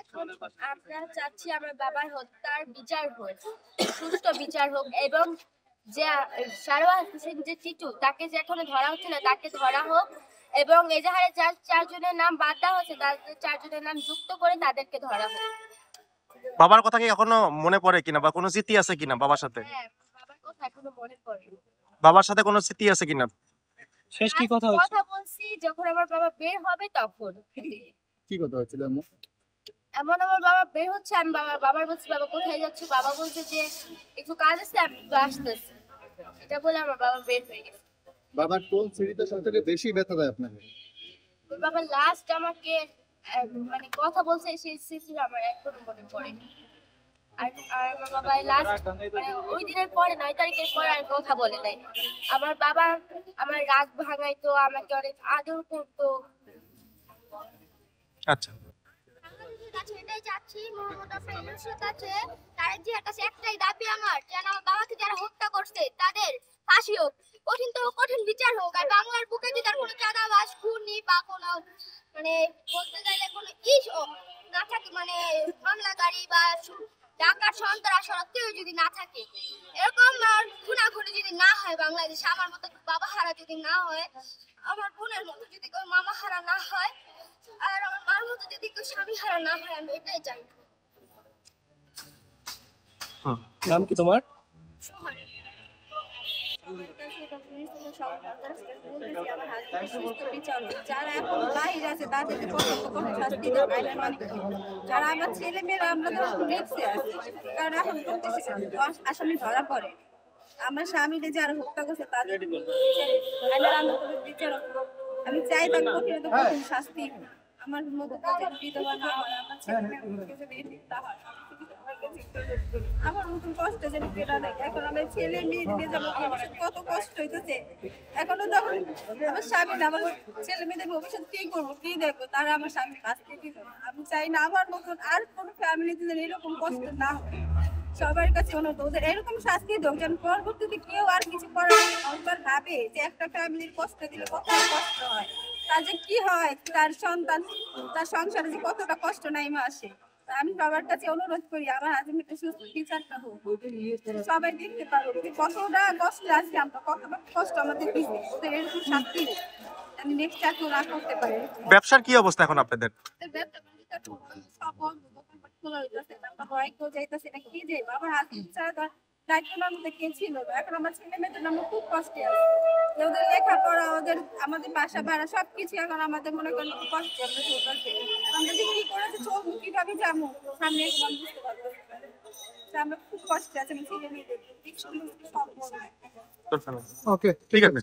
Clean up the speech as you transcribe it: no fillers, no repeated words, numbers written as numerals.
এখন আমরা চাচ্ছি আমার বাবার হত্যার বিচার হোক, সুষ্ঠু বিচার হোক, এবং যে সারোয়ার হোসেন যে টিটু তাকে যে এখনো ধরা হচ্ছে না তাকে ধরা হোক, এবং এজাহারে যার 4 জনের নাম বাদ দেওয়া হচ্ছে তাদের 4 জনের নাম যুক্ত করে তাদেরকে ধরা হোক। বাবার কথা কি এখনো মনে পড়ে কিনা, বা কোনো স্মৃতি আছে কিনা বাবার সাথে? হ্যাঁ, বাবার কথা এখনো মনে পড়ে। বাবার সাথে কোনো স্মৃতি আছে কিনা? শেষ কি কথা হচ্ছে? কথা বলছি যখন আমার বাবা বের হবে তখন। কি কথা হচ্ছিল? এমন আমার বাবা বের হচ্ছে, আমি বাবার বলছি বাবা কোথায় যাচ্ছ, বাবা বলছে যে একটু কাজ আছে আমি আসতেছি, এটা বলে আমার বাবা বের হয়ে গেছে। বাবার কোন স্মৃতিটা সবথেকে বেশি ব্যথা দেয় আপনাকে? ওর বাবা লাস্ট আমাকে মানে কথা বলছে সেই স্মৃতি আমার এখনো মনে পড়ে। আর আর আমার বাবা লাস্ট মানে ওই দিনের পরে 9 তারিখের পরে আর কথা বলে নাই। আমার বাবা আমার রাগ ভাঙাইতো, আমাকে অনেক আদর করতো। আচ্ছা, এটাই চাচ্ছি মোহাম্মদ আফরোজের কাছে, তার যে কাছে একটাই দাবি আমার, যেন আমার বাবাকে যারা হত্যা করছে তাদের ফাঁসি হোক, কঠিন তো কঠিন বিচার হোক। আর বাংলার বুকে যদি তার কোনো চাঁদাবাজ খুনি বা কোনো মানে বলতে চাইলে কোনো না থাকে, মানে হামলাকারী বা ডাকাত সন্ত্রাস কেউ যদি না থাকে, এরকম খুনাখুনি যদি না হয় বাংলাদেশে, আমার মতো বাবা হারা যদি না হয়, আমার বোনের মতো যদি কেউ মামা হারা না হয়, আর আমার মার মতো যদি কেউ স্বামী হারা না হয়, আমি এটাই চাই। নাম কি তোমার? যারা এখন বাহির আছে তাদেরকে কঠোর শাস্তি দেওয়া, যারা আমার ছেলে মেয়েরা আমরা তো রিস্কে আছি, কারণ এখন আসামি ধরা পড়ে। আমার স্বামীকে যারা হত্যা করছে তাদের বিচার, আমি চাই তাকে কঠিন কঠিন শাস্তি। আমার মতো বিধবা না হয়, আমার ছেলে মেয়ে আমার মতন কষ্ট যেন পেটা দেয়। এখন আমার ছেলে মেয়েদের যেমন কত কষ্ট হইতেছে, এখনো তখন আমার স্বামী না, আমার ছেলে মেয়েদের ভবিষ্যৎ কি করবো কি দেখবো, তারা আমার স্বামী কাছ থেকে। আমি চাই না আমার মতন আর কোনো ফ্যামিলিতে যেন এরকম কষ্ট না হয়। সবার কাছে অনুরোধ ওদের এরকম শাস্তি হোক যেন পরবর্তীতে কেউ আর কিছু করার ভাবে যে একটা ফ্যামিলির কষ্ট দিলে কত কষ্ট হয়, তার যে কি হয়, তার সন্তান তার সংসারে যে কতটা কষ্ট নাইমা আসে। আমি সবার কাছে অনুরোধ করি আমার হাজবেন্ডের সুস্থ বিচারটা হোক, সবাই দেখতে পারো কতটা কষ্ট আছে, আমরা কতটা কষ্ট আমাদের দিচ্ছে, এরকম শাস্তি আমি নেক্সট আর না করতে পারি। ব্যবসার কি অবস্থা এখন আপনাদের? ব্যবসা বাণিজ্য সব বন্ধ, দোকানপাট খোলা হইতেছে না, আমরা হয় কেউ যাইতেছে না, কি যে আমার হাজবেন্ড ছাড়া দায়িত্ব নেওয়ার মধ্যে কে ছিল। এখন আমার ছেলে মেয়েদের আমরা খুব কষ্টে আছি, ওদের লেখাপড়া, ওদের আমাদের বাসা ভাড়া সবকিছু এখন আমাদের মনে করেন খুব কষ্টে আমরা চলতেছে। আমরা যে কি করেছে চলবো কিভাবে যাবো সামনে এসে আমি বুঝতে পারবো, আমরা খুব কষ্টে আছি। আমি ছেলে মেয়েদের সব। ওকে, ঠিক আছে।